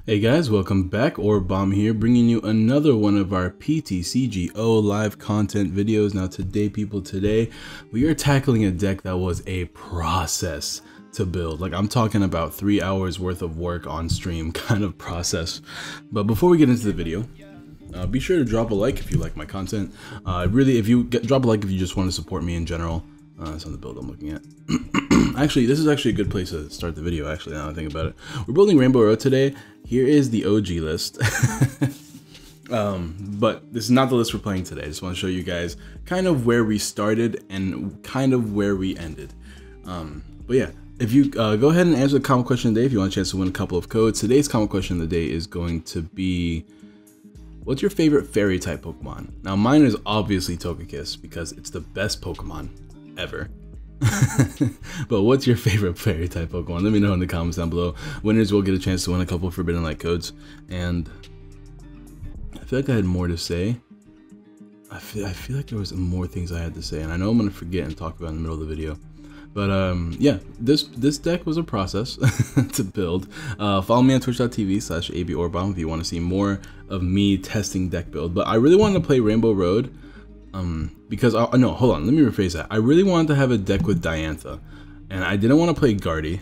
Hey guys, welcome back. Orabomb here, bringing you another one of our TCGO live content videos. Now today we are tackling a deck that was a process to build. Like, I'm talking about 3 hours worth of work on stream kind of process. But before we get into the video, be sure to drop a like if you like my content. Drop a like if you just want to support me in general. That's on the build I'm looking at. Actually, this is actually a good place to start the video, actually, now that I think about it. We're building Rainbow Road today. Here is the OG list. But this is not the list we're playing today. I just want to show you guys kind of where we started and kind of where we ended. But yeah, if you go ahead and answer the comment question of the day if you want a chance to win a couple of codes. Today's comment question of the day is going to be, what's your favorite fairy type Pokemon? Now mine is obviously Togekiss because it's the best Pokemon ever. But what's your favorite fairy type Pokemon? Let me know in the comments down below. Winners will get a chance to win a couple of Forbidden Light codes. And I feel like I had more to say. I feel like there was more things I had to say, and I know I'm gonna forget and talk about in the middle of the video. But yeah, this deck was a process to build. Follow me on twitch.tv/ab.aurabomb if you want to see more of me testing deck build. But I really wanted to play Rainbow Road. Because no, hold on, let me rephrase that. I really wanted to have a deck with Diantha, and I didn't want to play Guardy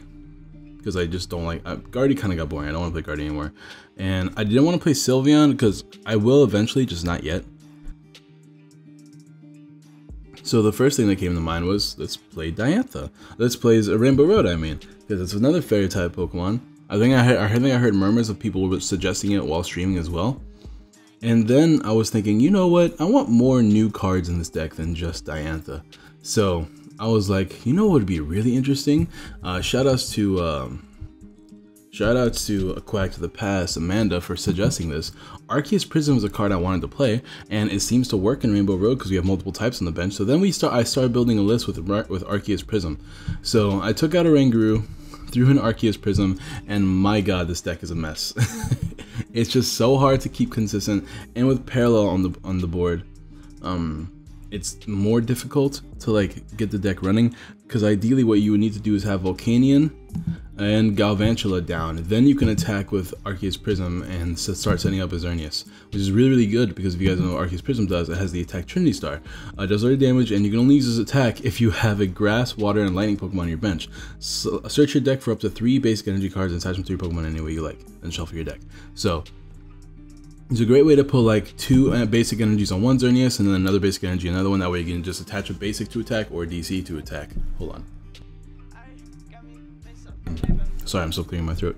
because I just don't like Guardy. Kind of got boring. I don't want to play Guardy anymore, and I didn't want to play Sylveon because I will eventually, just not yet. So the first thing that came to mind was, let's play Diantha. Let's play Rainbow Road. I mean, because it's another fairy type Pokemon. I think I heard murmurs of people suggesting it while streaming as well. And then I was thinking, you know what? I want more new cards in this deck than just Diantha. So I was like, you know what would be really interesting? Shout outs to A Quack to the Past, Amanda, for suggesting this. Arceus Prism is a card I wanted to play, and it seems to work in Rainbow Road because we have multiple types on the bench. So then I started building a list with Arceus Prism. So I took out a Ranguru, threw in Arceus Prism, and my god, this deck is a mess. It's just so hard to keep consistent, and with Parallel on the board, it's more difficult to like get the deck running, because ideally what you would need to do is have Volcanion and Galvantula down. Then you can attack with Arceus Prism and start setting up Xerneas, which is really good because if you guys know what Arceus Prism does, it has the attack Trinity Star. It does already damage, and you can only use this attack if you have a Grass, Water, and Lightning Pokemon on your bench. So search your deck for up to 3 basic energy cards and attach them to your Pokemon any way you like, and shuffle your deck. So it's a great way to put like 2 basic energies on one Xerneas and then another basic energy, another one. That way you can just attach a basic to attack or a DC to attack. Hold on. Sorry, I'm still clearing my throat.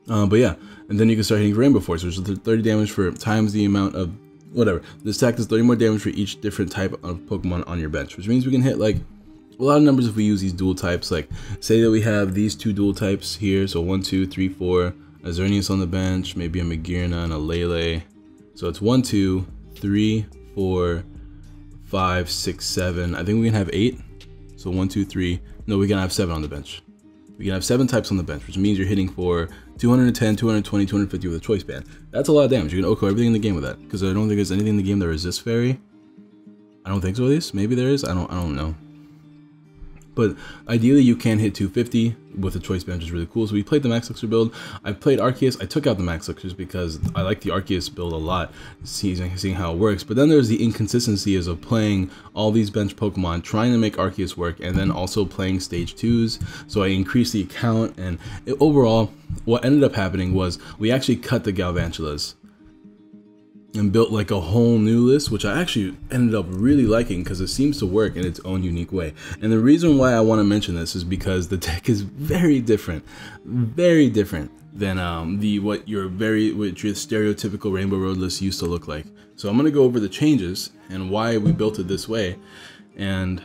But yeah, and then you can start hitting Rainbow Force, which is 30 damage for times the amount of whatever. This attack does 30 more damage for each different type of Pokemon on your bench, which means we can hit like a lot of numbers if we use these dual types. Like, say that we have these 2 dual types here, so 1, 2, 3, 4, a Xerneas on the bench, maybe a Magearna and a Lele. So it's 1, 2, 3, 4, 5, 6, 7. I think we can have 8. So 1, 2, 3. No, we can have 7 on the bench. We can have 7 types on the bench, which means you're hitting for 210, 220, 250 with a choice band. That's a lot of damage. You can OHKO everything in the game with that, because I don't think there's anything in the game that resists Fairy. I don't think so at least. Maybe there is. I don't know. But ideally you can hit 250 with a choice band, which is really cool. So we played the Max Elixir build. I played Arceus. I took out the Max Elixirs because I like the Arceus build a lot, seeing how it works. But then there's the inconsistencies of playing all these bench Pokemon, trying to make Arceus work, and then also playing stage 2s. So I increased the account, and overall, what ended up happening was we actually cut the Galvantulas and built like a whole new list, which I actually ended up really liking because it seems to work in its own unique way. And the reason why I want to mention this is because the deck is very different than what your stereotypical Rainbow Road list used to look like. So I'm gonna go over the changes and why we built it this way, and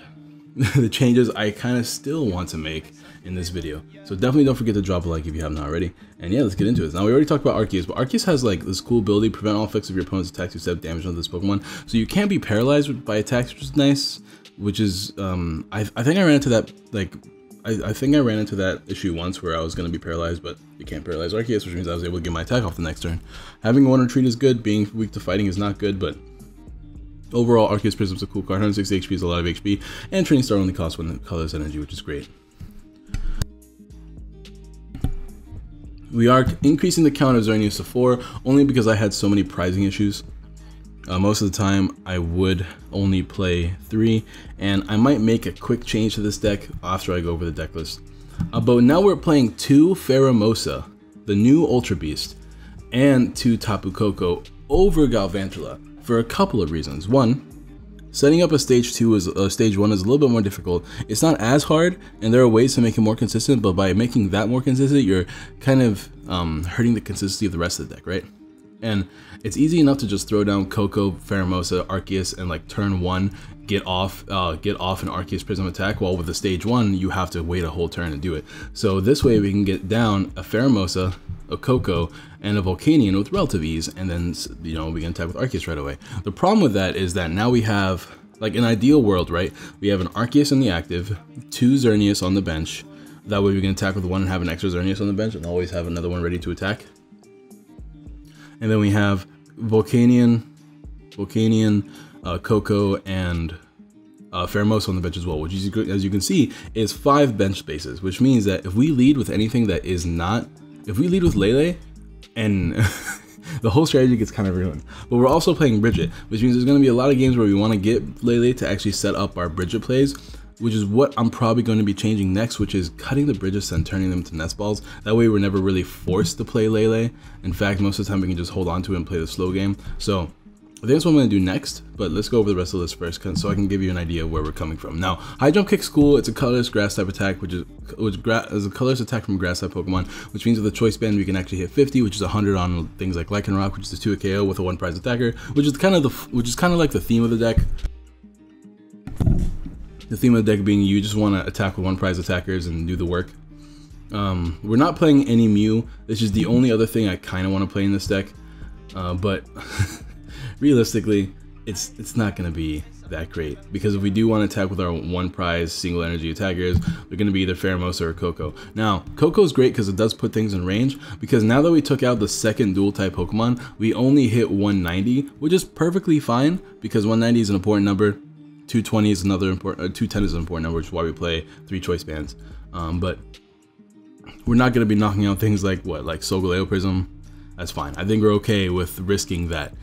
the changes I kind of still want to make in this video. So definitely don't forget to drop a like if you haven't already. And yeah, let's get into it. Now we already talked about Arceus, but Arceus has like this cool ability, prevent all effects of your opponent's attacks who step damage on this Pokemon. So you can't be paralyzed by attacks, which is nice. Which is I think I ran into that I think I ran into that issue once where I was gonna be paralyzed, but you can't paralyze Arceus, which means I was able to get my attack off the next turn. Having one retreat is good, being weak to fighting is not good, but overall Arceus Prism is a cool card. 160 HP is a lot of HP, and Training Star only costs 1 colorless energy, which is great. We are increasing the count of Xerneas to 4 only because I had so many prizing issues. Most of the time I would only play 3, and I might make a quick change to this deck after I go over the deck list. But now we're playing 2 Pheromosa, the new Ultra Beast, and 2 Tapu Koko over Galvantula for a couple of reasons. One, setting up a stage 1 is a little bit more difficult. It's not as hard, and there are ways to make it more consistent, but by making that more consistent, you're kind of hurting the consistency of the rest of the deck, right? And it's easy enough to just throw down Koko, Pheromosa, Arceus, and like turn 1, get off an Arceus Prism attack, while with the stage 1, you have to wait a whole turn to do it. So this way we can get down a Pheromosa, a Koko, and a Volcanion with relative ease, and then, you know, we can attack with Arceus right away. The problem with that is that now we have, like an ideal world, right? We have an Arceus in the active, 2 Xerneas on the bench. That way we can attack with 1 and have an extra Xerneas on the bench and always have another one ready to attack. And then we have Volcanion, Koko, and Pheromosa on the bench as well, which is, as you can see, is 5 bench spaces, which means that if we lead with anything that is not, if we lead with Lele, and the whole strategy gets kind of ruined. But we're also playing Bridget, which means there's going to be a lot of games where we want to get Lele to actually set up our Bridget plays, which is what I'm probably going to be changing next, which is cutting the Bridgets and turning them to nest balls. That way we're never really forced to play Lele. In fact, most of the time we can just hold on to it and play the slow game. So I think that's what I'm going to do next, but let's go over the rest of this first so I can give you an idea of where we're coming from. Now, High Jump Kick's cool. It's a colorless grass type attack, which is a colorless attack from grass type Pokemon, which means with a choice band we can actually hit 50, which is 100 on things like Lycanroc, which is a 2 KO with a 1 prize attacker, which is kind of like the theme of the deck. The theme of the deck being you just want to attack with 1 prize attackers and do the work. We're not playing any Mew. This is the only other thing I kind of want to play in this deck, but realistically, it's not going to be that great, because if we do want to attack with our 1 prize single energy attackers, they're going to be either Pheromosa or Koko. Now, Koko's great because it does put things in range, because now that we took out the second dual type Pokemon, we only hit 190, which is perfectly fine, because 190 is an important number. 220 is another important, 210 is an important number, which is why we play 3 choice bands. But we're not going to be knocking out things like like Solgaleo Prism. That's fine. I think we're okay with risking that.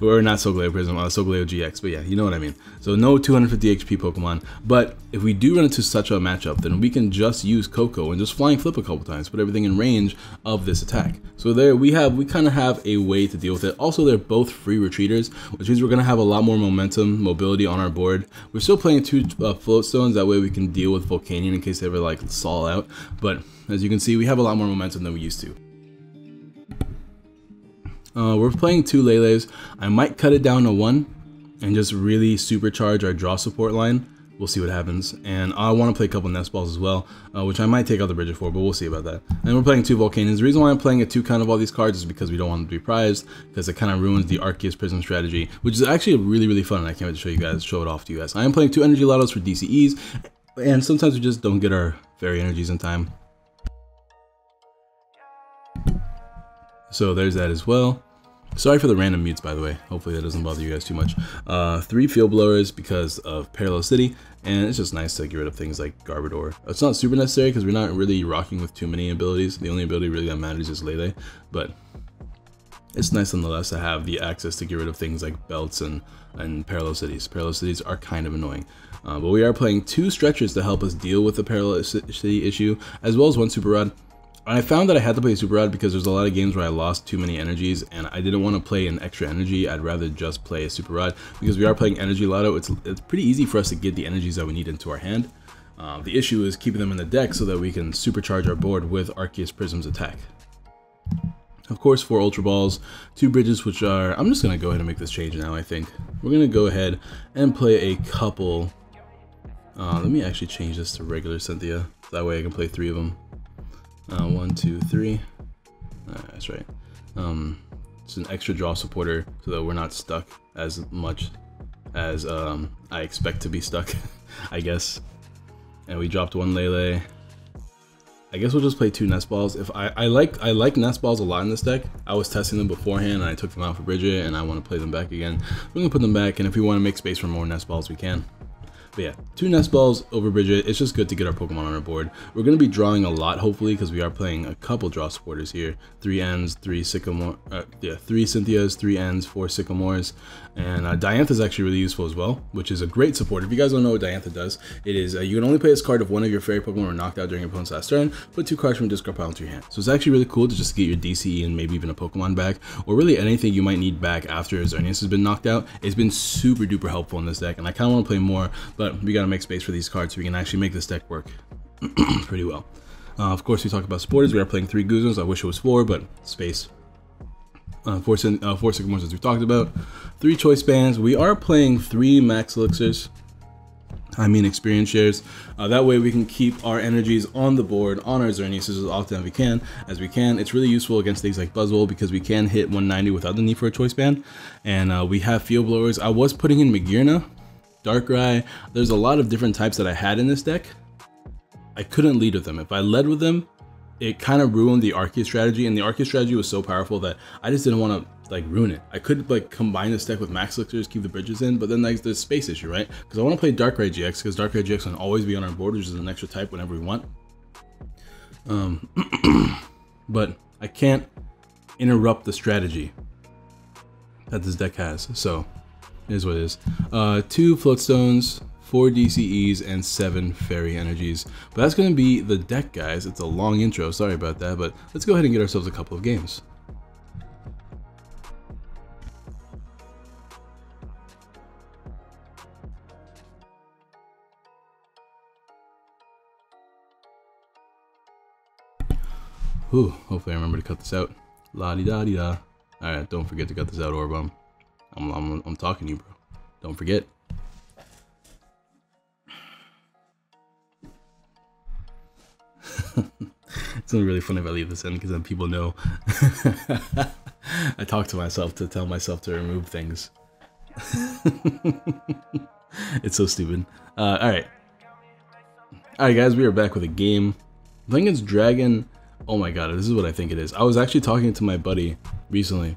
Or not Solgaleo Prism, Solgaleo GX, but yeah, you know what I mean. So no 250 HP Pokemon, but if we do run into such a matchup, then we can just use Koko and just flying flip a couple times, put everything in range of this attack. So there we kind of have a way to deal with it. Also, they're both free retreaters, which means we're going to have a lot more momentum, mobility on our board. We're still playing 2 float stones, that way we can deal with Volcanion in case they ever like stall out, but as you can see, we have a lot more momentum than we used to. We're playing 2 Leles. I might cut it down to 1 and just really supercharge our draw support line. We'll see what happens. And I want to play a couple nest balls as well, which I might take out the Bridget for, but we'll see about that. And we're playing 2 Volcanions. The reason why I'm playing a 2 count of all these cards is because we don't want them to be prized, because it kind of ruins the Arceus Prism strategy, which is actually really fun, and I can't wait to show it off to you guys. I am playing 2 Energy Lottos for DCEs, and sometimes we just don't get our fairy energies in time. So there's that as well. Sorry for the random mutes, by the way. Hopefully that doesn't bother you guys too much. 3 Field Blowers because of Parallel City, and it's just nice to get rid of things like Garbodor. It's not super necessary because we're not really rocking with too many abilities. The only ability really that matters is Lele, but it's nice nonetheless to have the access to get rid of things like Belts and Parallel Cities. Parallel Cities are kind of annoying. But we are playing 2 Stretchers to help us deal with the Parallel City issue, as well as 1 Super Rod. I found that I had to play Super Rod because there's a lot of games where I lost too many energies and I didn't want to play an extra energy. I'd rather just play a Super Rod because we are playing Energy Lotto. It's pretty easy for us to get the energies that we need into our hand. The issue is keeping them in the deck so that we can supercharge our board with Arceus Prism's attack. Of course, 4 Ultra Balls, 2 Bridges, which are... I'm just going to go ahead and make this change now, I think. We're going to go ahead and play a couple... let me actually change this to regular Cynthia. That way I can play 3 of them. 1, 2, 3. That's right. It's an extra draw supporter so that we're not stuck as much as I expect to be stuck, I guess. And we dropped 1 Lele. I guess we'll just play 2 Nest Balls. If I like Nest Balls a lot in this deck. I was testing them beforehand and I took them out for Bridget and I want to play them back again. We're gonna put them back, and if we want to make space for more Nest Balls, we can. But yeah, 2 Nest Balls over Bridget. It's just good to get our Pokemon on our board. We're going to be drawing a lot, hopefully, because we are playing a couple draw supporters here. 3 Ns, 3 Sycamore, 3 Cynthias, 3 Ns, 4 Sycamores. And Diantha is actually really useful as well, which is a great support. If you guys don't know what Diantha does, it is you can only play this card if one of your fairy Pokemon were knocked out during your opponent's last turn. Put 2 cards from your discard pile into your hand. So it's actually really cool to just get your DCE and maybe even a Pokemon back, or really anything you might need back after Xerneas has been knocked out. It's been super duper helpful in this deck, and I kind of want to play more, but we got to make space for these cards so we can actually make this deck work pretty well. Of course, we talk about supporters. We are playing 3 Guzmas. I wish it was 4, but space. 4 Sycamores, as we talked about. 3 Choice Bands. We are playing 3 Max Elixirs. I mean experience shares. That way we can keep our energies on the board on our Xerneas as often as we can. It's really useful against things like Buzzwole because we can hit 190 without the need for a Choice Band. And we have Field Blowers. I was putting in Magearna, Darkrai. There's a lot of different types that I had in this deck. I couldn't lead with them. If I led with them, it kind of ruined the Arceus strategy, and the Arceus strategy was so powerful that I just didn't want to like ruin it. I could like combine this deck with Max Elixirs, keep the bridges in, but then like there's space issue, right? Because I want to play Darkrai GX because Darkrai GX can always be on our board, which is an extra type whenever we want. But I can't interrupt the strategy that this deck has, so it is what it is. 2 Floatstones, 4 DCEs, and 7 Fairy Energies. But that's going to be the deck, guys. It's a long intro, sorry about that, but let's go ahead and get ourselves a couple of games. Whew, hopefully I remember to cut this out. La-di-da-di-da. Alright, don't forget to cut this out, Orabomb. I'm talking to you, bro. Don't forget. It's gonna be really funny if I leave this in, because then people know. I talk to myself to tell myself to remove things. It's so stupid. Alright, guys, we are back with a game. I think it's Dragon. Oh my god, this is what I think it is. I was actually talking to my buddy recently.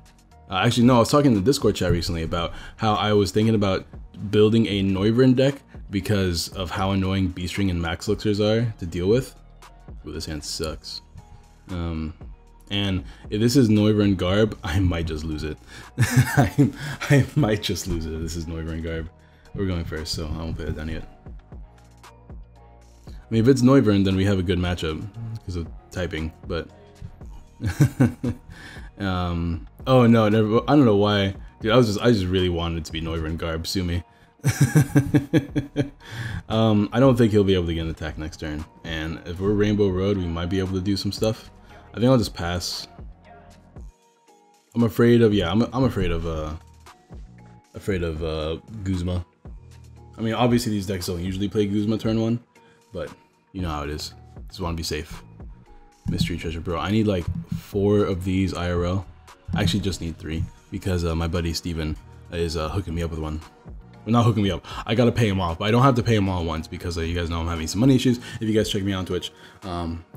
Actually, no, I was talking in the Discord chat recently about how I was thinking about building a Noivern deck because of how annoying B-String and Max Elixirs are to deal with. Ooh, this hand sucks. And if this is Noivern Garb, I might just lose it. I might just lose it if this is Noivern Garb. We're going first, so I won't play that down yet. I mean, if it's Noivern, then we have a good matchup because of typing, but... oh no, never, I don't know why. Dude, I just really wanted it to be Noivern Garb, sue me. I don't think he'll be able to get an attack next turn, and if we're Rainbow Road, we might be able to do some stuff. I think I'll just pass. I'm afraid of, yeah, I'm afraid of Guzma. I mean, obviously these decks don't usually play Guzma turn 1, but you know how it is. Just want to be safe. Mystery Treasure, bro. I need like 4 of these IRL. I actually just need 3 because my buddy Steven is hooking me up with one. Well, not hooking me up. I gotta pay him off, but I don't have to pay him all at once because you guys know I'm having some money issues. If you guys check me out on Twitch,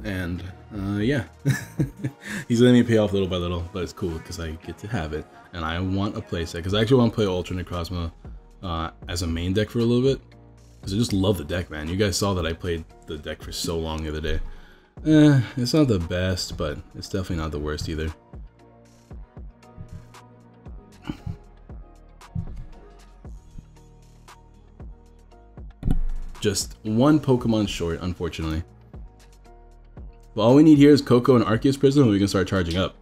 yeah, he's letting me pay off little by little, but it's cool because I get to have it, and I want a playset because I actually want to play Ultra Necrozma as a main deck for a little bit because I just love the deck, man. You guys saw that I played the deck for so long the other day. It's not the best, but it's definitely not the worst either. Just 1 Pokemon short, unfortunately. But all we need here is Coco and Arceus Prism, and we can start charging up.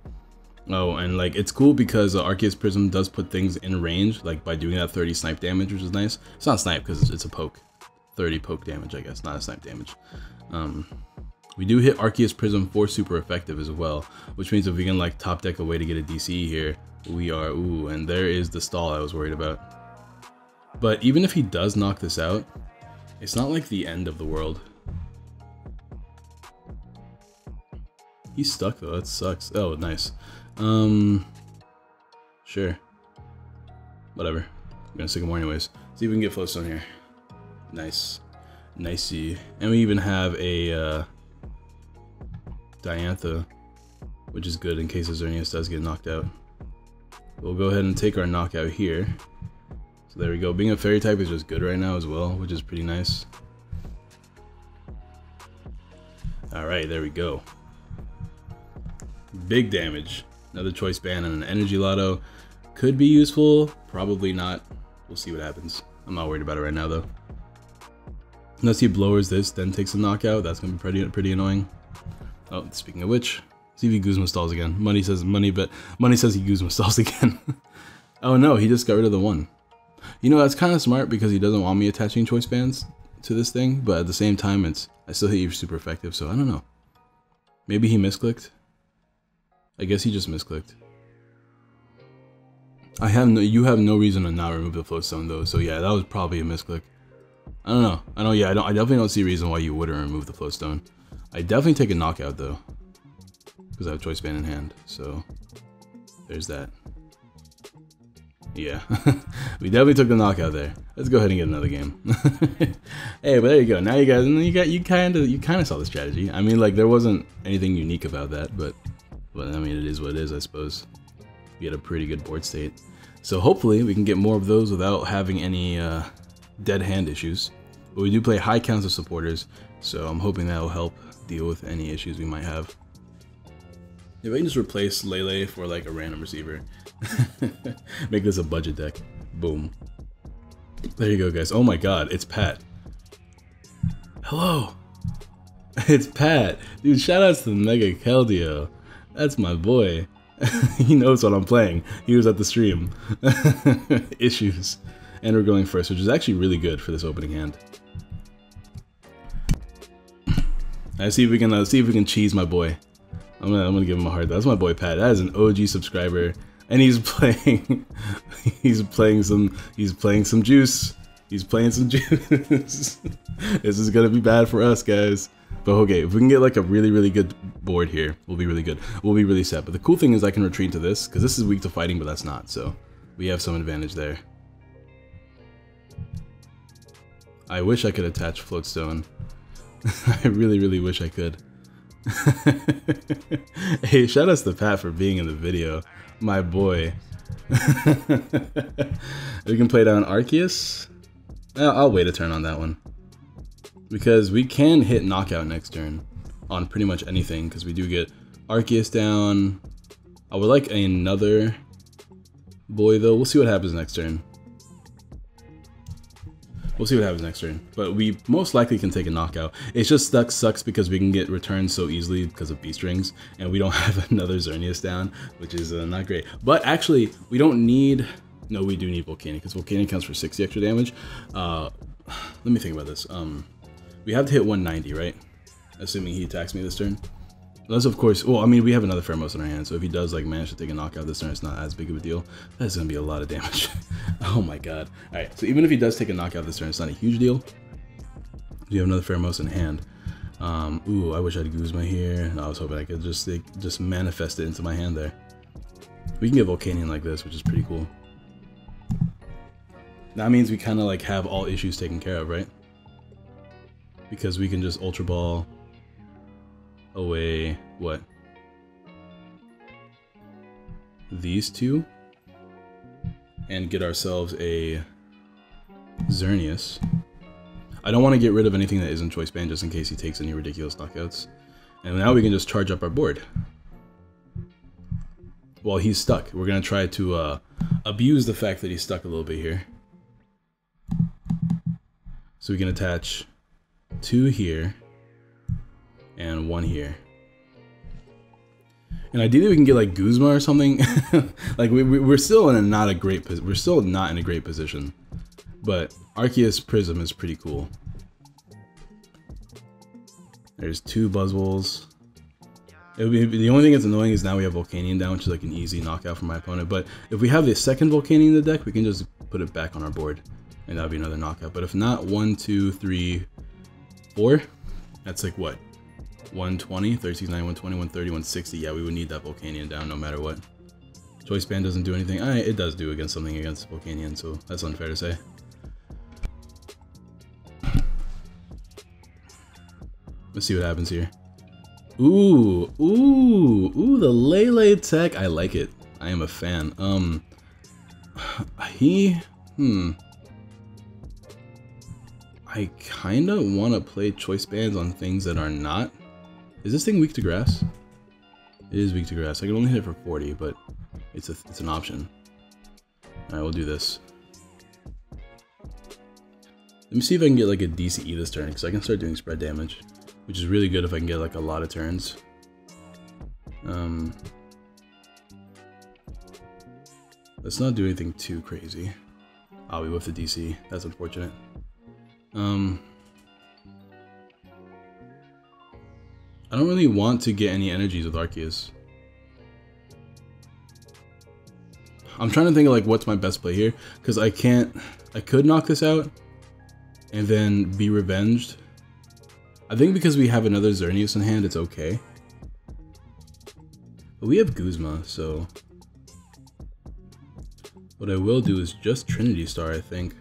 Oh, and like it's cool because Arceus Prism does put things in range, like by doing that 30 snipe damage, which is nice. It's not snipe because it's a poke. 30 poke damage, I guess, not a snipe damage. We do hit Arceus Prism for super effective as well, which means if we can like top deck a way to get a DC here, we are, ooh, and there is the stall I was worried about. But even if he does knock this out, it's not like the end of the world. He's stuck though, that sucks. Oh, nice. Sure. Whatever. I'm gonna Sycamore anyways. See if we can get Floatstone here. Nice. Nicey. And we even have a Diantha, which is good in case Xerneas does get knocked out. We'll go ahead and take our knockout here. So there we go. Being a fairy type is just good right now as well, which is pretty nice. Alright, there we go. Big damage. Another choice band and an energy lotto. Could be useful, probably not. We'll see what happens. I'm not worried about it right now though. Unless he blowers this, then takes a knockout, that's gonna be pretty annoying. Oh, speaking of which, see if he Guzma stalls again. Money says money, but Money says he Guzma stalls again. Oh no, he just got rid of the one. You know, that's kind of smart because he doesn't want me attaching choice bands to this thing, but at the same time, I still hit you super effective, so I don't know. Maybe he misclicked? I guess he just misclicked. You have no reason to not remove the float stone though, so yeah, that was probably a misclick. I don't know. I definitely don't see a reason why you wouldn't remove the float stone. I definitely take a knockout though, because I have choice band in hand, so there's that. Yeah, we definitely took the knockout there. Let's go ahead and get another game. Hey, but there you go. Now you guys, you kind of saw the strategy. I mean, like there wasn't anything unique about that, but I mean, it is what it is, I suppose. We had a pretty good board state, so hopefully we can get more of those without having any dead hand issues. But we do play high counts of supporters, so I'm hoping that will help deal with any issues we might have. If I can just replace Lele for like a random receiver. Make this a budget deck. Boom. There you go, guys. Oh my god, it's Pat. Hello! It's Pat! Dude, shoutouts to Mega Keldeo. That's my boy. He knows what I'm playing. He was at the stream. Issues. And we're going first, which is actually really good for this opening hand. Let's see if we can cheese my boy. I'm gonna give him a heart. That's my boy Pat. That is an OG subscriber, and he's playing some juice. He's playing some juice. This is gonna be bad for us, guys. But okay, if we can get like a really good board here, we'll be really good. We'll be really set. But the cool thing is I can retreat to this because this is weak to fighting, but that's not. So we have some advantage there. I wish I could attach floatstone. I really wish I could. Hey, shout outs to Pat for being in the video, my boy. We can play down Arceus. I'll wait a turn on that one because we can hit knockout next turn on pretty much anything because we do get Arceus down. I would like another boy though. We'll see what happens next turn. We'll see what happens next turn, but we most likely can take a knockout. It's just sucks because we can get returned so easily because of beast rings, and we don't have another Xerneas down, which is not great. But actually, we don't need. No, we do need Volcanic because Volcanic counts for 60 extra damage. Let me think about this. We have to hit 190, right? Assuming he attacks me this turn. Unless, of course, well, I mean, we have another Pheromosa in our hand, so if he does like manage to take a knockout this turn, it's not as big of a deal. That's gonna be a lot of damage. Oh my god. Alright, so even if he does take a knockout this turn, it's not a huge deal. We have another Pheromosa in hand. Ooh, I wish I had Guzma here. I was hoping I could just manifest it into my hand there. We can get Volcanion like this, which is pretty cool. That means we kind of like have all issues taken care of, right? Because we can just Ultra Ball away what? These two and get ourselves a Xerneas. I don't want to get rid of anything that isn't choice band just in case he takes any ridiculous knockouts. And now we can just charge up our board. While he's stuck, we're gonna try to abuse the fact that he's stuck a little bit here. So we can attach 2 here and 1 here. And ideally we can get like Guzma or something. Like we're still in not in a great position. But Arceus Prism is pretty cool. There's 2 Buzzwoles. It would be, the only thing that's annoying is now we have Volcanion down, which is like an easy knockout for my opponent. But if we have the second Volcanion in the deck, we can just put it back on our board. And that would be another knockout. But if not, 1, 2, 3, 4. That's like what? 120, 369, 120, 130, 160. Yeah, we would need that Volcanion down no matter what. Choice band doesn't do anything. It does do against something against Volcanion, so that's unfair to say. Let's see what happens here. Ooh, the Lele tech. I like it. I am a fan. I kinda wanna play choice bands on things that are not. Is this thing weak to grass? It is weak to grass. I can only hit it for 40, but it's an option. Alright, we'll do this. Let me see if I can get like a DCE this turn, because I can start doing spread damage, which is really good if I can get like a lot of turns. Let's not do anything too crazy. Oh, we whiffed the DC. That's unfortunate. I don't really want to get any energies with Arceus. I'm trying to think of like what's my best play here, because I could knock this out and then be revenged. I think because we have another Xerneas in hand, it's okay. But we have Guzma, so what I will do is just Trinity Star, I think,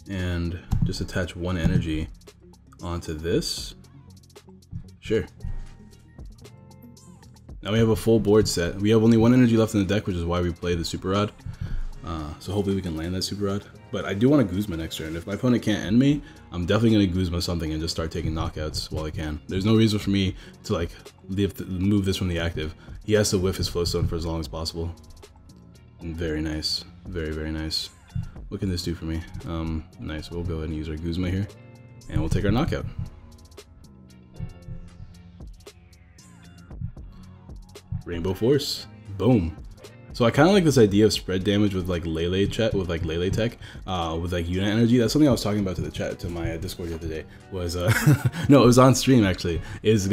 and just attach one energy onto this. Sure. Now we have a full board set. We have only one energy left in the deck, which is why we play the Super Rod. So hopefully we can land that Super Rod. But I do want to Guzma next turn. If my opponent can't end me, I'm definitely going to Guzma something and just start taking knockouts while I can. There's no reason for me to like move this from the active. He has to whiff his Flowstone for as long as possible. And very nice. Very, very nice. What can this do for me? Nice. We'll go ahead and use our Guzma here. And we'll take our knockout. Rainbow Force. Boom. So I kind of like this idea of spread damage with like Lele chat, with like Lele tech, with like unit energy. That's something I was talking about to the chat, to my Discord the other day. Was no, it was on stream actually. Is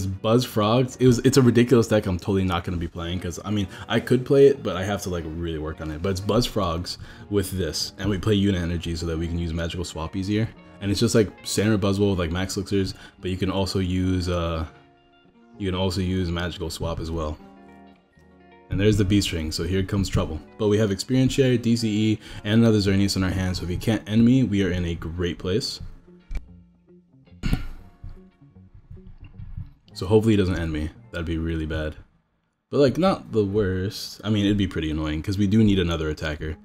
Buzz Frogs? It's a ridiculous deck. I'm totally not going to be playing because I mean I could play it, but I have to like really work on it. But it's Buzz Frogs with this, and we play unit energy so that we can use magical swap easier. And it's just like standard Buzzwole with like max elixirs, but you can also use magical swap as well. And there's the B-string, so here comes trouble. But we have Experience Share, DCE, and another Xerneas in our hands, so if he can't end me, we are in a great place. So hopefully he doesn't end me. That'd be really bad. But like, not the worst. I mean, it'd be pretty annoying, because we do need another attacker.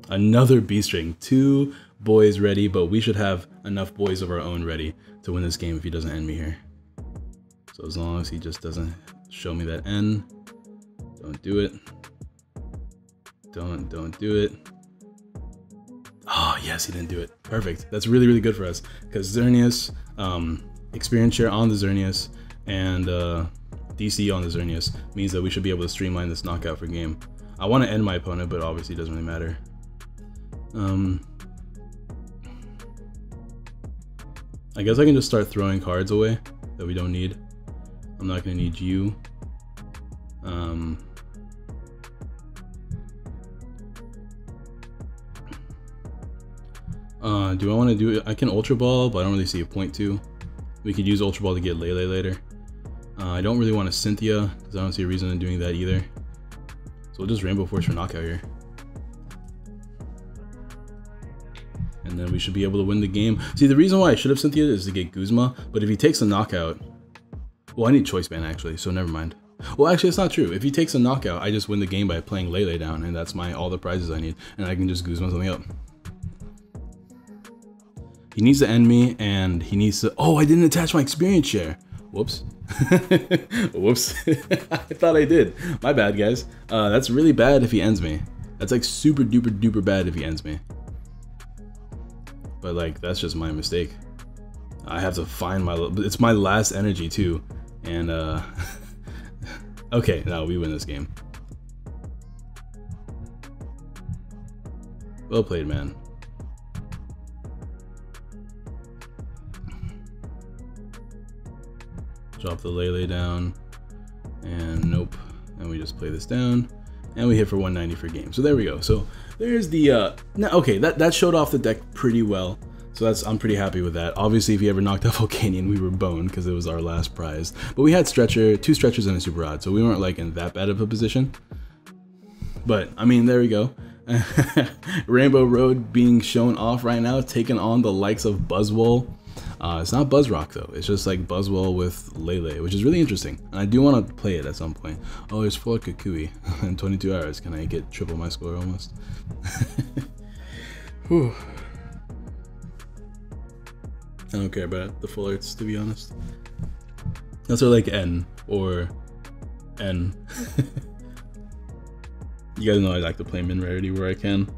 Another B-string. 2 boys ready, but we should have enough boys of our own ready to win this game if he doesn't end me here. So as long as he just doesn't show me that N, don't do it. Don't do it. Oh yes, he didn't do it. Perfect. That's really, really good for us because Xerneas, Experience Share on the Xerneas, and DC on the Xerneas means that we should be able to streamline this knockout for game. I want to end my opponent, but obviously it doesn't really matter. I guess I can just start throwing cards away that we don't need. I'm not going to need you. Do I want to do it? I can Ultra Ball, but I don't really see a point to. We could use Ultra Ball to get Lele later. I don't really want to Cynthia, because I don't see a reason in doing that either. So we'll just Rainbow Force for knockout here. And then we should be able to win the game. See, the reason why I should have Cynthia is to get Guzma, but if he takes a knockout... Well, I need Choice Band actually, so never mind. Well, actually, it's not true. If he takes a knockout, I just win the game by playing Lele down, and that's all the prizes I need, and I can just Guzma something up. He needs to end me, and he needs to... Oh, I didn't attach my Experience Share. Whoops. Whoops. I thought I did. My bad, guys. That's really bad if he ends me. That's like super duper duper bad if he ends me. But like, that's just my mistake. I have to find my... It's my last energy too. And okay, no, we win this game. Well played, man. Drop the Lele down. And nope. And we just play this down. And we hit for 190 for game. So there we go. So there's the okay, that showed off the deck pretty well. So I'm pretty happy with that. Obviously, if he ever knocked out Volcanion, we were boned because it was our last prize. But we had Stretcher, 2 Stretchers and a Super Rod, so we weren't like in that bad of a position. But I mean, there we go. Rainbow Road being shown off right now, taking on the likes of Buzzwole. It's not Buzzrock though. It's just like Buzzwell with Lele, which is really interesting. And I do want to play it at some point. Oh, there's 4 Kukui in 22 hours. Can I get triple my score almost? Whew. I don't care about the full arts, to be honest. That's sort of like N or N. You guys know I like to play min rarity where I can.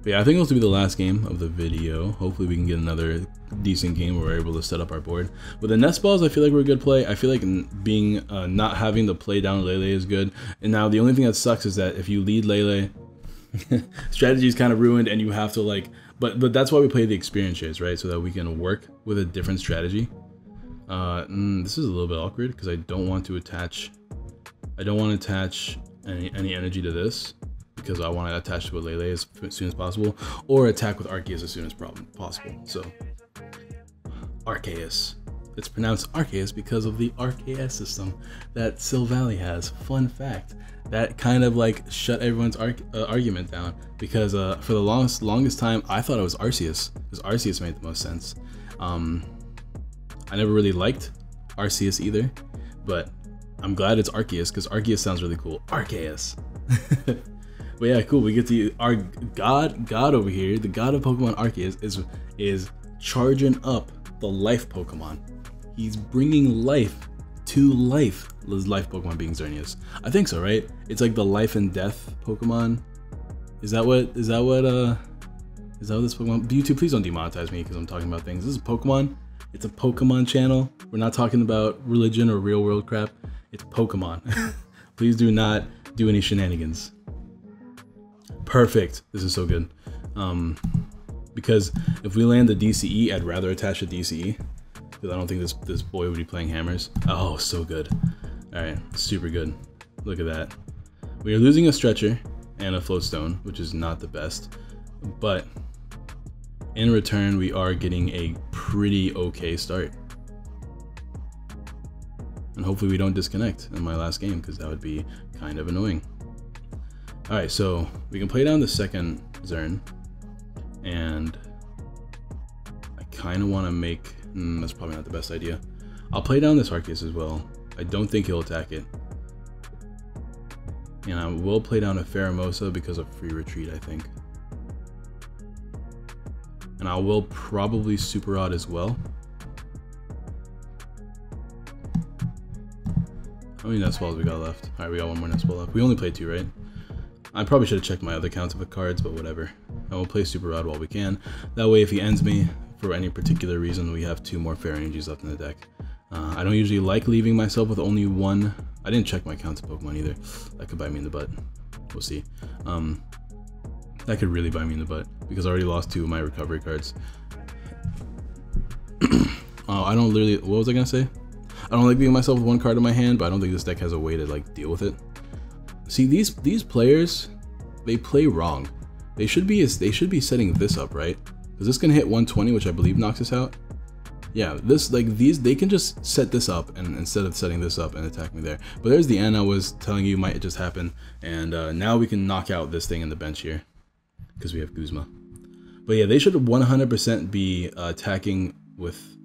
But yeah, I think this will be the last game of the video. Hopefully we can get another decent game where we're able to set up our board. With the nest balls, I feel like we're a good play. I feel like being not having to play down Lele is good. And now the only thing that sucks is that if you lead Lele, strategy is kind of ruined, and you have to like. But that's why we play the experience shares, right? So that we can work with a different strategy. This is a little bit awkward because I don't want to attach. I don't want to attach any energy to this, because I want to attach to a Lele as soon as possible, or attack with Arceus as soon as possible. So, Arceus. It's pronounced Arceus because of the Arceus system that Silvally has. Fun fact. That kind of like shut everyone's argument down, because for the longest time I thought it was Arceus, because Arceus made the most sense. I never really liked Arceus either, but I'm glad it's Arceus, because Arceus sounds really cool. Arceus. But yeah, cool. We get to our god over here, the god of Pokemon Arceus is charging up the life Pokemon. He's bringing life to life. His life Pokemon being Xerneas. I think so, right? It's like the life and death Pokemon. Is that what this Pokemon? YouTube, please don't demonetize me because I'm talking about things. This is Pokemon. It's a Pokemon channel. We're not talking about religion or real world crap. It's Pokemon. Please do not do any shenanigans. Perfect. This is so good. Because if we land the DCE, I'd rather attach a DCE, because I don't think this boy would be playing hammers. Oh, so good. All right, super good. Look at that. We are losing a stretcher and a floatstone, which is not the best, but in return, we are getting a pretty okay start. And hopefully we don't disconnect in my last game, because that would be kind of annoying. Alright, so we can play down the second Zern, and I kind of want to make, that's probably not the best idea. I'll play down this Arceus as well. I don't think he'll attack it. And I will play down a Pheromosa because of free retreat, I think. And I will probably Super Rod as well. How many nest balls we got left? Alright, we got one more nest ball left. We only played 2, right? I probably should have checked my other counts of the cards, but whatever. I will play Super Rod while we can. That way, if he ends me for any particular reason, we have 2 more Fair Energies left in the deck. I don't usually like leaving myself with only 1. I didn't check my counts of Pokemon either. That could bite me in the butt. We'll see. That could really bite me in the butt, because I already lost 2 of my recovery cards. I don't literally, what was I gonna say? I don't like leaving myself with 1 card in my hand, but I don't think this deck has a way to like deal with it. See, these players, they play wrong. They should be setting this up, right? Because this can hit 120, which I believe knocks us out. Yeah, they can just set this up, and instead of setting this up and attack me there. But there's the end I was telling you might just happen, and now we can knock out this thing in the bench here, because we have Guzma. But yeah, they should 100% be attacking with.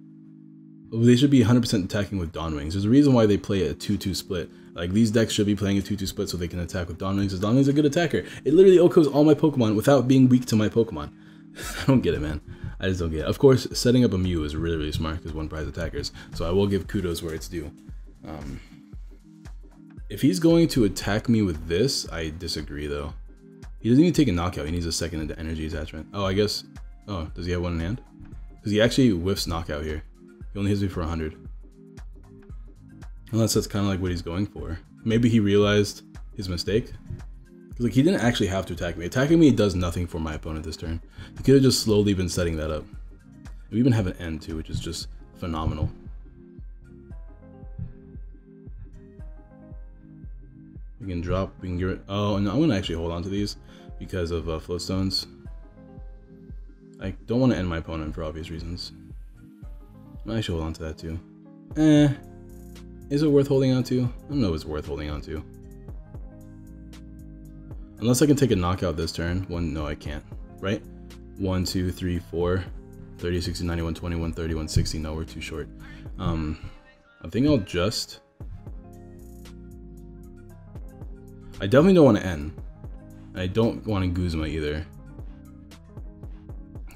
They should be 100% attacking with Dawn Wings. There's a reason why they play a 2-2 split. Like, these decks should be playing a 2-2 split so they can attack with Dawn Wings, because Dawn Wings is a good attacker. It literally OHKOs all my Pokemon without being weak to my Pokemon. I don't get it, man. I just don't get it. Of course, setting up a Mew is really, really smart, because 1 prize attackers. So I will give kudos where it's due. If he's going to attack me with this, I disagree, though. He doesn't even take a knockout. He needs a second energy attachment. Oh, I guess. Oh, does he have 1 in hand? Because he actually whiffs knockout here. He only hits me for 100. Unless that's kind of like what he's going for. Maybe he realized his mistake. Because like, he didn't actually have to attack me. Attacking me does nothing for my opponent this turn. He could have just slowly been setting that up. We even have an end too, which is just phenomenal. We can drop, we can get rid. Oh, no, I'm going to actually hold on to these because of floatstones. I don't want to end my opponent for obvious reasons. I should hold on to that too. Is it worth holding on to? I don't know if it's worth holding on to. Unless I can take a knockout this turn. No, I can't. Right? 1, 2, 3, 4. 30, 60, 90, 120, 130, 160. No, we're too short. I think I'll just... I definitely don't want to end. I don't want to Guzma either.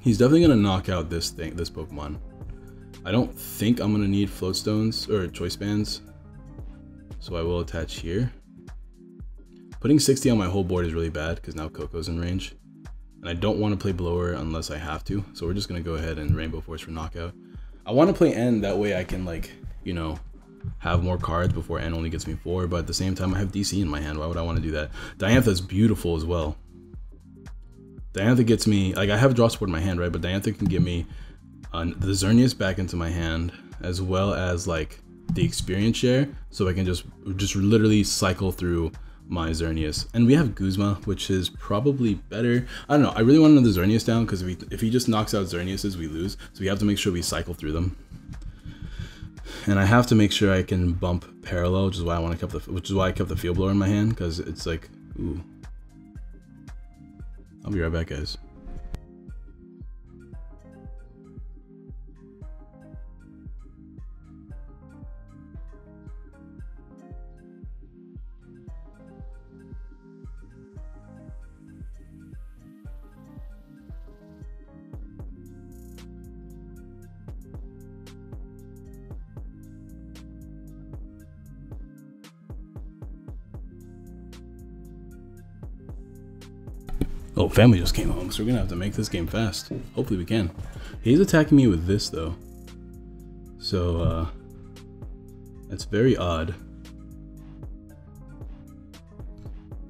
He's definitely going to knock out this Pokemon. I don't think I'm going to need float stones or choice bands. So I will attach here. Putting 60 on my whole board is really bad because now Coco's in range. And I don't want to play Blower unless I have to. So we're just going to go ahead and Rainbow Force for knockout. I want to play N, that way I can, like, you know, have more cards before N only gets me 4. But at the same time, I have DC in my hand. Why would I want to do that? Diantha's beautiful as well. Diantha gets me, like, I have draw support in my hand, right? But Diantha can get me the Xerneas back into my hand, as well as, like, the experience share. So I can just literally cycle through my Xerneas. And we have Guzma, which is probably better. I don't know. I really want another Xerneas down because if he just knocks out Xerneases, we lose. So we have to make sure we cycle through them. And I have to make sure I can bump parallel, which is why I kept the Field Blower in my hand, because it's like, ooh. I'll be right back, guys. Oh, family just came home, so we're gonna have to make this game fast. Hopefully we can. He's attacking me with this though. So, that's very odd.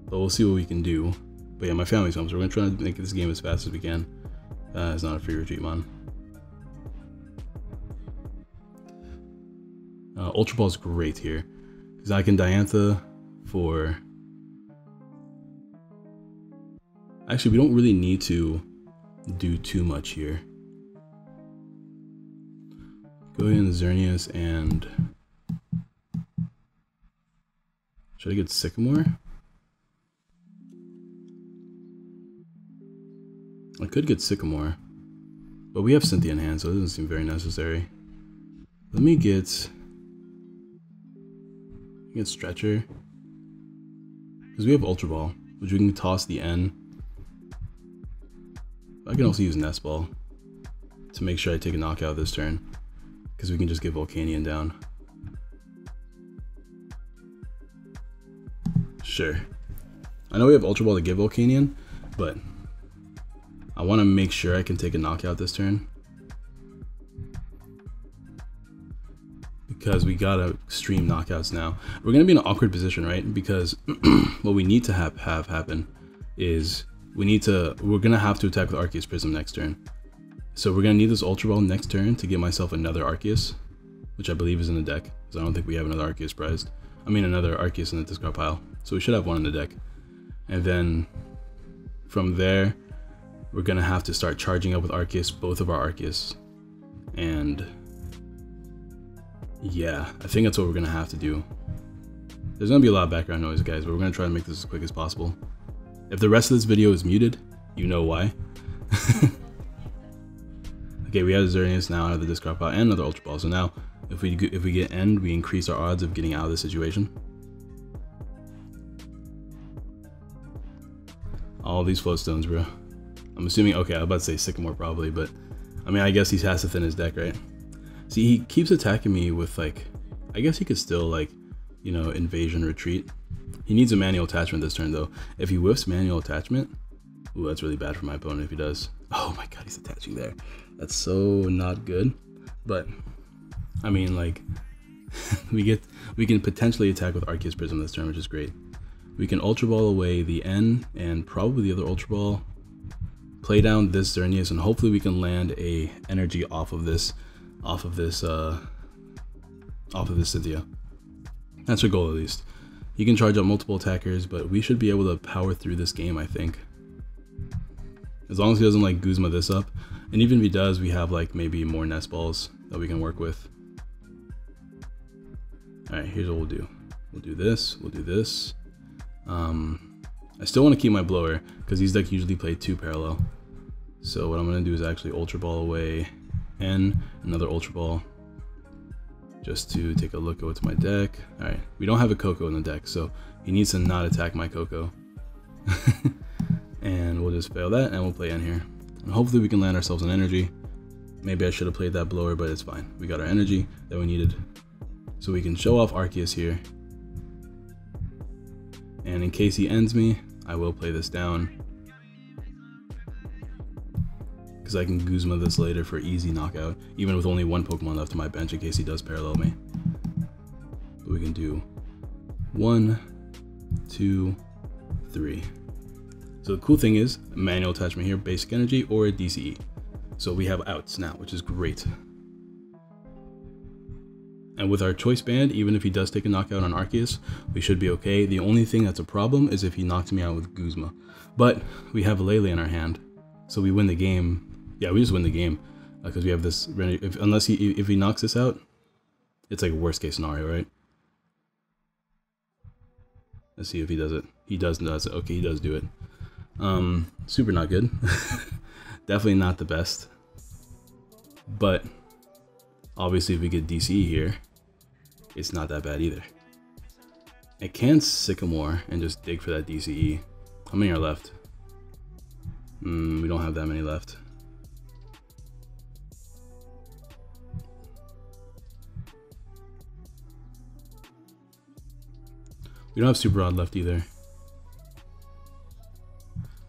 But we'll see what we can do. But yeah, my family's home, so we're gonna try to make this game as fast as we can. It's not a free retreat, man. Ultra Ball's great here. Because I can Diantha for... Actually, we don't really need to do too much here. Go ahead and Xerneas and... Should I get Sycamore? I could get Sycamore, but we have Cynthia in hand, so it doesn't seem very necessary. Let me get Stretcher, because we have Ultra Ball, which we can toss the N. I can also use Nest Ball to make sure I take a knockout this turn, because we can just get Volcanion down. Sure. I know we have Ultra Ball to get Volcanion, but I want to make sure I can take a knockout this turn, because we got extreme knockouts now. We're going to be in an awkward position, right? Because what we need to have happen is we're going to have to attack with Arceus Prism next turn. So we're going to need this Ultra Ball next turn to get myself another Arceus, which I believe is in the deck, because I don't think we have another Arceus prized. I mean, another Arceus in the discard pile. So we should have one in the deck. And then from there, we're going to have to start charging up with Arceus, both of our Arceus. And yeah, I think that's what we're going to have to do. There's going to be a lot of background noise, guys, but we're going to try to make this as quick as possible. If the rest of this video is muted, you know why. Okay, we have Xerneas now out of the discard pile and another Ultra Ball. So now, if we get End, we increase our odds of getting out of this situation. All these float stones, bro. I'm assuming, okay, I was about to say Sycamore probably, but I mean, I guess he has to thin his deck, right? See, he keeps attacking me with, like, I guess he could still, like, you know, Invasion Retreat. He needs a manual attachment this turn, though. If he whiffs manual attachment, ooh, that's really bad for my opponent if he does. Oh my god, he's attaching there. That's so not good. But, I mean, like, we can potentially attack with Arceus Prism this turn, which is great. We can Ultra Ball away the N and probably the other Ultra Ball. Play down this Xerneas, and hopefully we can land a energy off of this Cynthia. That's our goal, at least. He can charge up multiple attackers, but we should be able to power through this game, I think. As long as he doesn't, like, Guzma this up. And even if he does, we have, like, maybe more Nest Balls that we can work with. Alright, here's what we'll do. We'll do this, we'll do this. I still want to keep my Blower, because these decks usually play 2 parallel. So what I'm going to do is actually Ultra Ball away N, another Ultra Ball, just to take a look at my deck. Alright, we don't have a Coco in the deck, so he needs to not attack my Coco. And we'll just fail that, and we'll play N here. And hopefully we can land ourselves an energy. Maybe I should have played that blower, but it's fine. We got our energy that we needed. So we can show off Arceus here. And in case he ends me, I will play this down, because I can Guzma this later for easy knockout, even with only one Pokemon left on my bench in case he does parallel me. But we can do 1, 2, 3. So the cool thing is, manual attachment here, basic energy or a DCE. So we have outs now, which is great. And with our choice band, even if he does take a knockout on Arceus, we should be okay. The only thing that's a problem is if he knocks me out with Guzma. But we have Lele in our hand, so we win the game. Yeah, we just win the game because we have this. If he knocks this out, it's like a worst case scenario, right? Let's see if he does it. He does it. Okay, he does do it. Super not good. Definitely not the best. But obviously if we get DCE here, it's not that bad either. I can Sycamore and just dig for that DCE. How many are left? We don't have that many left. We don't have Super Rod left either.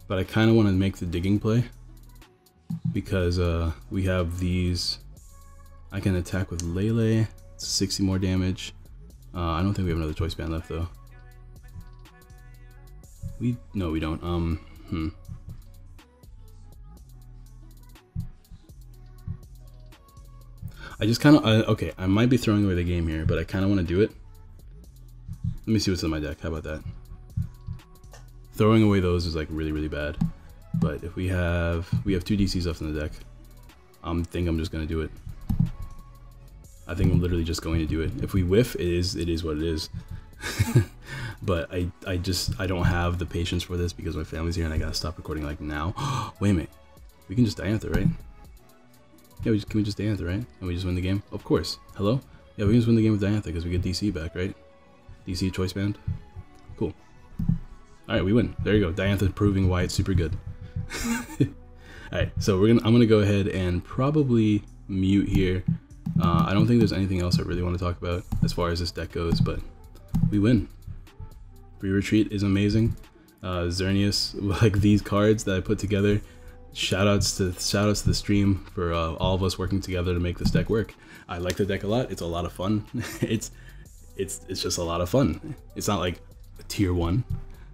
But I kind of want to make the digging play, because we have these. I can attack with Lele. It's 60 more damage. I don't think we have another choice band left though. No, we don't. I just kind of okay. I might be throwing away the game here, but I kind of want to do it. Let me see what's in my deck. How about that? Throwing away those is like really, really bad. But if we have 2 DCs left in the deck, I think I'm just gonna do it. I think I'm literally just going to do it. If we whiff, it is what it is. But I don't have the patience for this because my family's here and I gotta stop recording like now. Wait a minute, we can just Diantha, right? Yeah, can we just Diantha, right? And we just win the game? Of course. Hello? Yeah, we can just win the game with Diantha because we get DC back, right? DC choice band. Cool. Alright, we win. There you go. Diantha proving why it's super good. Alright, so I'm gonna go ahead and probably mute here. I don't think there's anything else I really want to talk about as far as this deck goes, but we win. Free Retreat is amazing. Xerneas, like these cards that I put together. Shoutouts to the stream for all of us working together to make this deck work. I like the deck a lot. It's a lot of fun. it's just a lot of fun. It's not like a tier 1,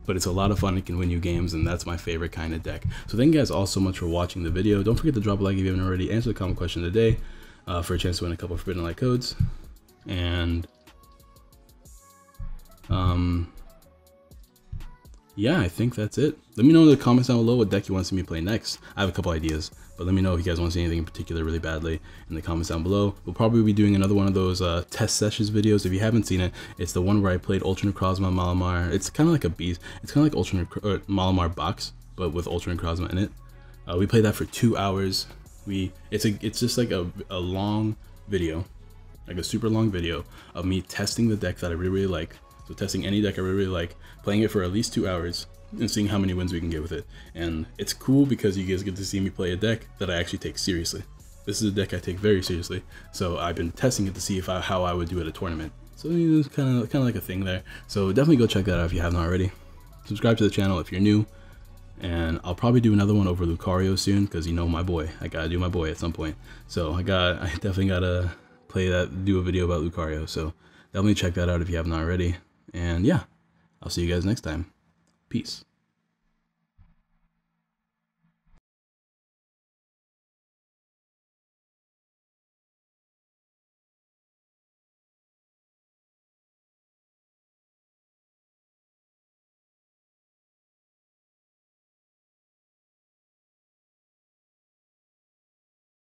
but it's a lot of fun. It can win you games, and that's my favorite kind of deck. So thank you guys all so much for watching the video. Don't forget to drop a like if you haven't already. Answer the comment question today for a chance to win a couple of Forbidden Light codes. And yeah, I think that's it. Let me know in the comments down below what deck you want to see me play next. I have a couple ideas, but let me know if you guys want to see anything in particular really badly in the comments down below. We'll probably be doing another one of those test sessions videos. If you haven't seen it, it's the one where I played Ultra Necrozma Malamar. It's kind of like a beast. It's kind of like Ultra Malamar box, but with Ultra Necrozma in it. We played that for 2 hours. It's just like a long video, like a super long video of me testing the deck that I really, really like. So testing any deck I really, really like, playing it for at least 2 hours, and seeing how many wins we can get with it. And it's cool because you guys get to see me play a deck that I actually take seriously. This is a deck I take very seriously. So I've been testing it to see how I would do at a tournament. So it's kind of like a thing there. So definitely go check that out if you haven't already. Subscribe to the channel if you're new. And I'll probably do another one over Lucario soon, because you know my boy. I gotta do my boy at some point. So I definitely gotta do a video about Lucario. So definitely check that out if you haven't already. And yeah, I'll see you guys next time. Peace.